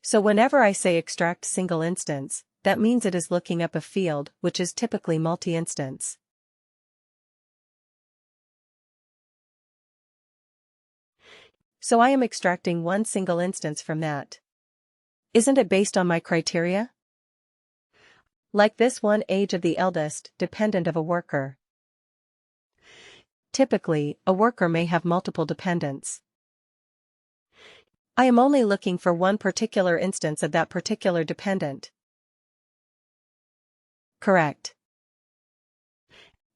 So whenever I say extract single instance, that means it is looking up a field which is typically multi-instance. So I am extracting one single instance from that. Isn't it based on my criteria? Like this one, age of the eldest, dependent of a worker. Typically, a worker may have multiple dependents. I am only looking for one particular instance of that particular dependent. Correct.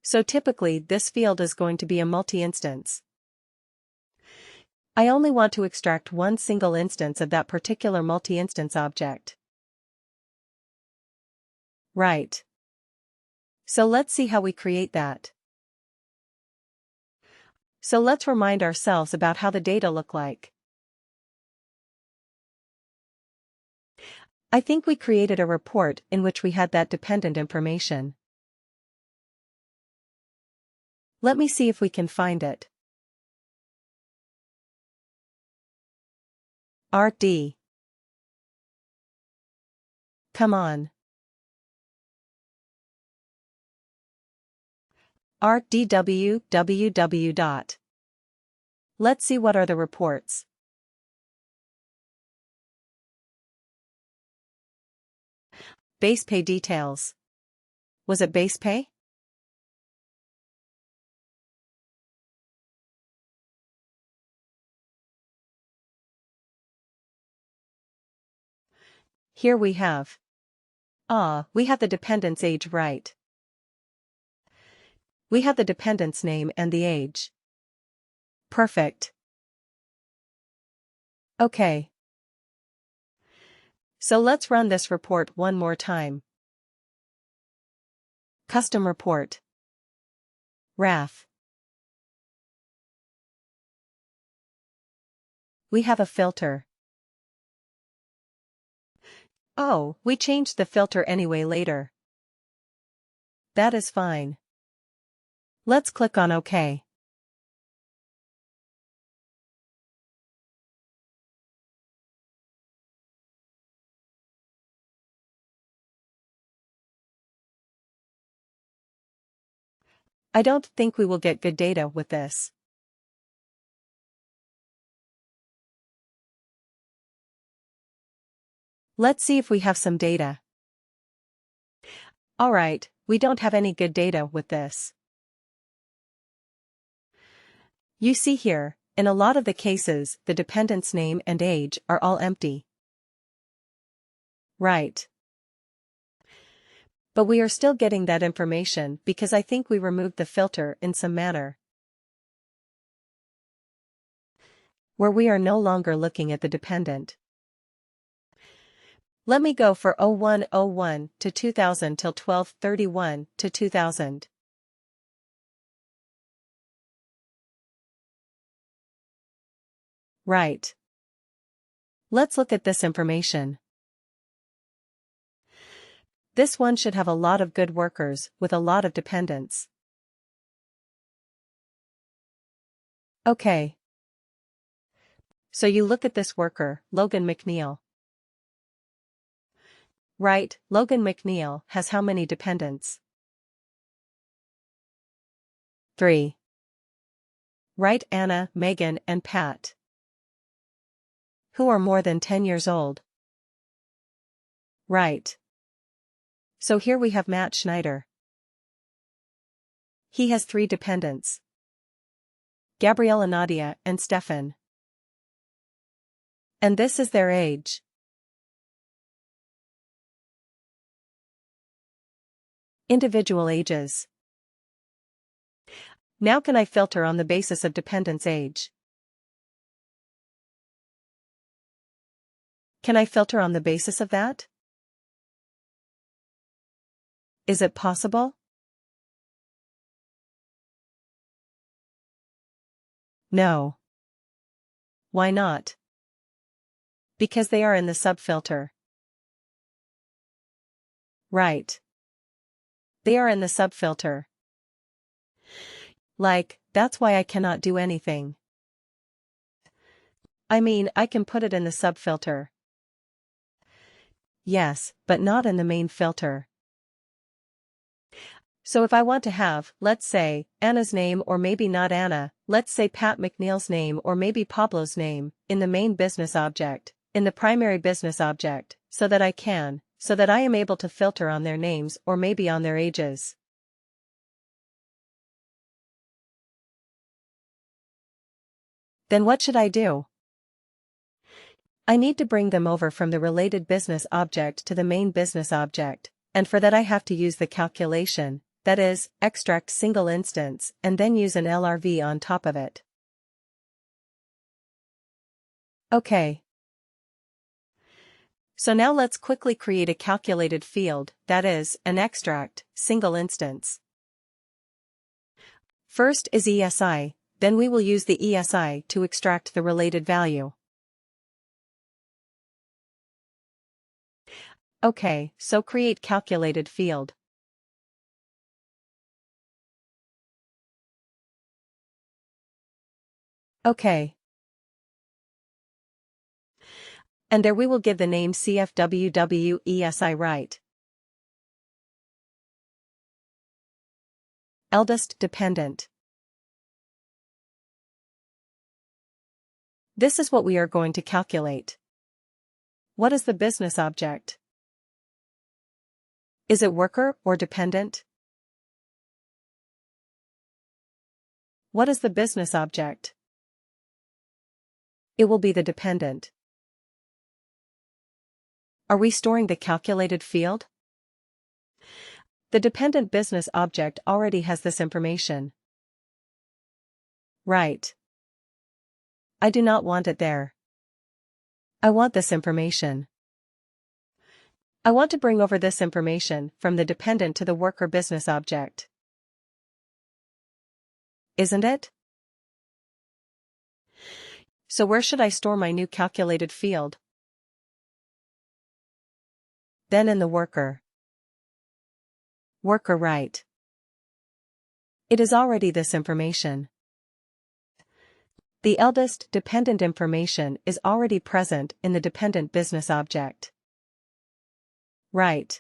So typically this field is going to be a multi-instance. I only want to extract one single instance of that particular multi-instance object. Right. So let's see how we create that. So let's remind ourselves about how the data look like. I think we created a report in which we had that dependent information. Let me see if we can find it. RD. Come on. RDWWW. Let's see what are the reports. Base pay details. Was it base pay? Here we have. We have the dependent's age right. We have the dependent's name and the age. Perfect. Okay. So let's run this report one more time. Custom report. RAF. We have a filter. Oh, we changed the filter anyway later. That is fine. Let's click on OK. I don't think we will get good data with this. Let's see if we have some data. Alright, we don't have any good data with this. You see here, in a lot of the cases, the dependent's name and age are all empty. Right. But we are still getting that information because I think we removed the filter in some manner, where we are no longer looking at the dependent. Let me go for 0101 to 2000 till 1231 to 2000. Right. Let's look at this information. This one should have a lot of good workers with a lot of dependents. Okay. So you look at this worker, Logan McNeil. Right, Logan McNeil has how many dependents? 3. Right, Anna, Megan, and Pat. Who are more than 10 years old? Right. So here we have Matt Schneider. He has 3 dependents. Gabriella, Nadia, and Stefan. And this is their age. Individual ages. Now can I filter on the basis of dependent's age? Can I filter on the basis of that? Is it possible? No. Why not? Because they are in the subfilter. Right. They are in the subfilter. Like, that's why I cannot do anything. I mean, I can put it in the subfilter. yes, but not in the main filter. So if I want to have, let's say, Anna's name or maybe not Anna, let's say Pat McNeil's name or maybe Pablo's name, in the main business object, in the primary business object, so that I am able to filter on their names or maybe on their ages. Then what should I do? I need to bring them over from the related business object to the main business object, and for that I have to use the calculation, that is, extract single instance and then use an LRV on top of it. Okay. So now let's quickly create a calculated field, that is, an extract, single instance. First is ESI, then we will use the ESI to extract the related value. Okay, so create calculated field. Okay. And there we will give the name CFWWESI right. Eldest dependent. This is what we are going to calculate. What is the business object? Is it worker or dependent? What is the business object? It will be the dependent. Are we storing the calculated field? The dependent business object already has this information. Right. I do not want it there. I want this information. I want to bring over this information from the dependent to the worker business object. Isn't it? So where should I store my new calculated field? Then in the worker. Worker right. It is already this information. The eldest dependent information is already present in the dependent business object. Right.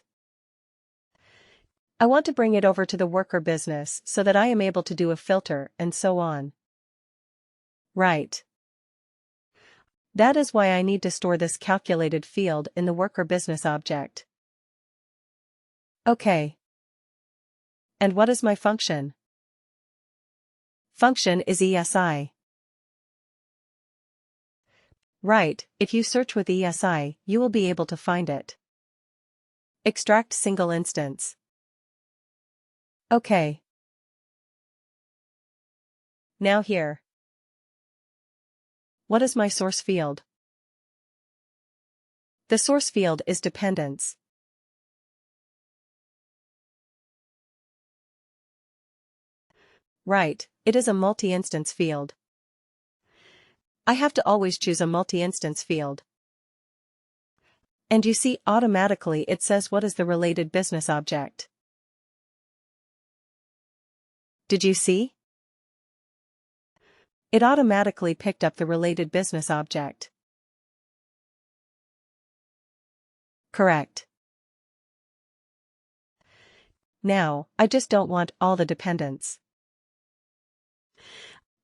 I want to bring it over to the worker business so that I am able to do a filter and so on. Right. That is why I need to store this calculated field in the worker business object. Okay. And what is my function? Function is ESI. Right, if you search with ESI, you will be able to find it. Extract single instance. Okay. Now here. What is my source field? The source field is dependence. Right, it is a multi-instance field. I have to always choose a multi-instance field. And you see automatically it says what is the related business object. Did you see? It automatically picked up the related business object. Correct. Now, I just don't want all the dependents.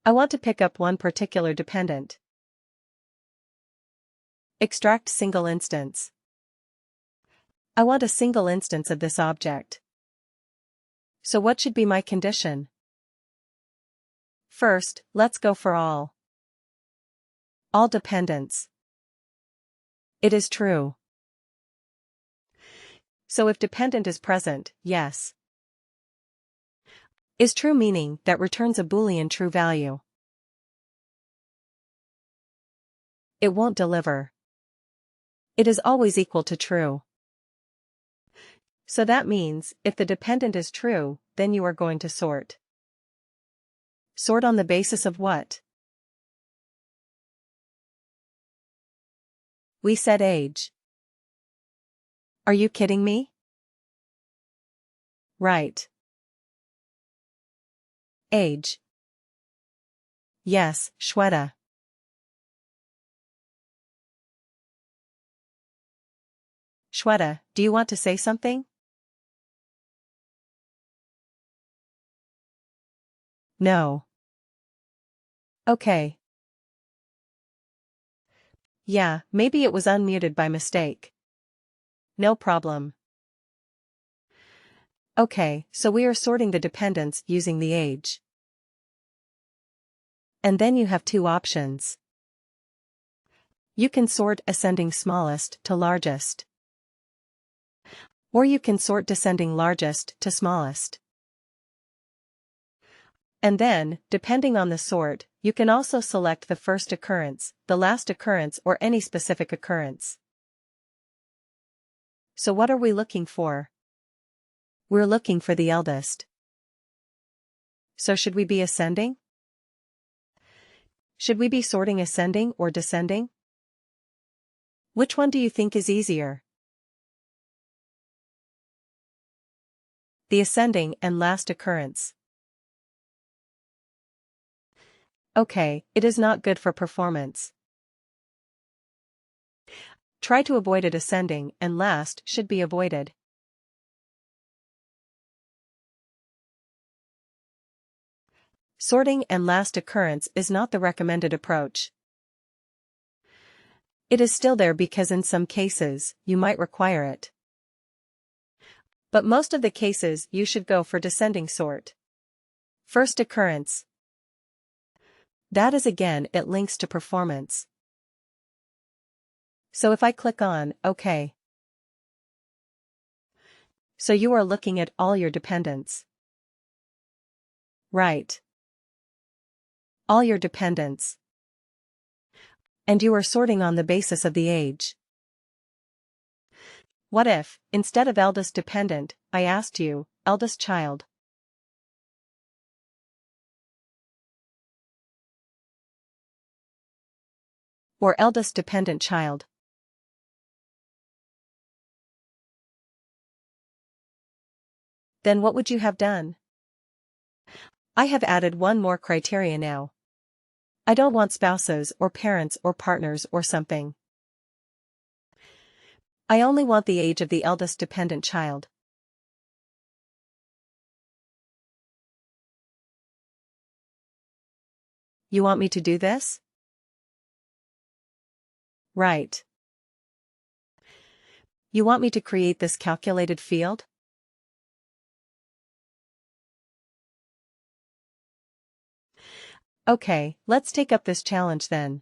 I want to pick up one particular dependent. Extract single instance. I want a single instance of this object. So what should be my condition? First, let's go for all. All dependents. It is true. So if dependent is present, yes. Is true meaning that returns a Boolean true value. It won't deliver. It is always equal to true. So that means, if the dependent is true, then you are going to sort. Sort on the basis of what? We said age. Are you kidding me? Right. Age. Yes, Shweta. Shweta, do you want to say something? No. Okay. Yeah, maybe it was unmuted by mistake. No problem. Okay, so we are sorting the dependents using the age. And then you have two options. You can sort ascending smallest to largest. Or you can sort descending largest to smallest. And then, depending on the sort, you can also select the first occurrence, the last occurrence, or any specific occurrence. So what are we looking for? We're looking for the eldest. So should we be ascending? Should we be sorting ascending or descending? Which one do you think is easier? The ascending and last occurrence. Okay, it is not good for performance. Try to avoid it. Ascending and last should be avoided. Sorting and last occurrence is not the recommended approach. It is still there because in some cases, you might require it. But most of the cases you should go for descending sort. First occurrence. That is again, it links to performance. So if I click on OK. So you are looking at all your dependents. Right. All your dependents. And you are sorting on the basis of the age. What if, instead of eldest dependent, I asked you, eldest child? Or eldest dependent child? Then what would you have done? I have added one more criteria now. I don't want spouses or parents or partners or something. I only want the age of the eldest dependent child. You want me to do this? Right. You want me to create this calculated field? Okay, let's take up this challenge then.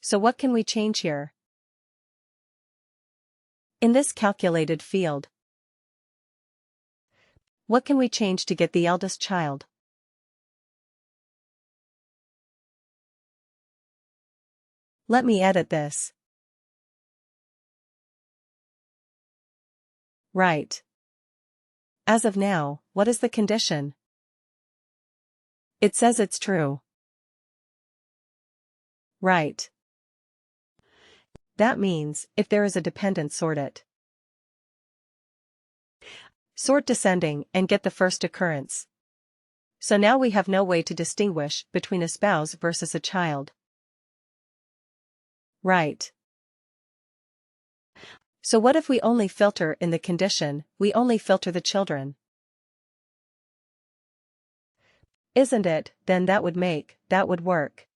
So what can we change here? In this calculated field, what can we change to get the eldest child? Let me edit this. Right. As of now, what is the condition? It says it's true. Right. That means, if there is a dependent, sort it. Sort descending and get the first occurrence. So now we have no way to distinguish between a spouse versus a child. Right. So what if we only filter in the condition, we only filter the children? Isn't it, then that would work.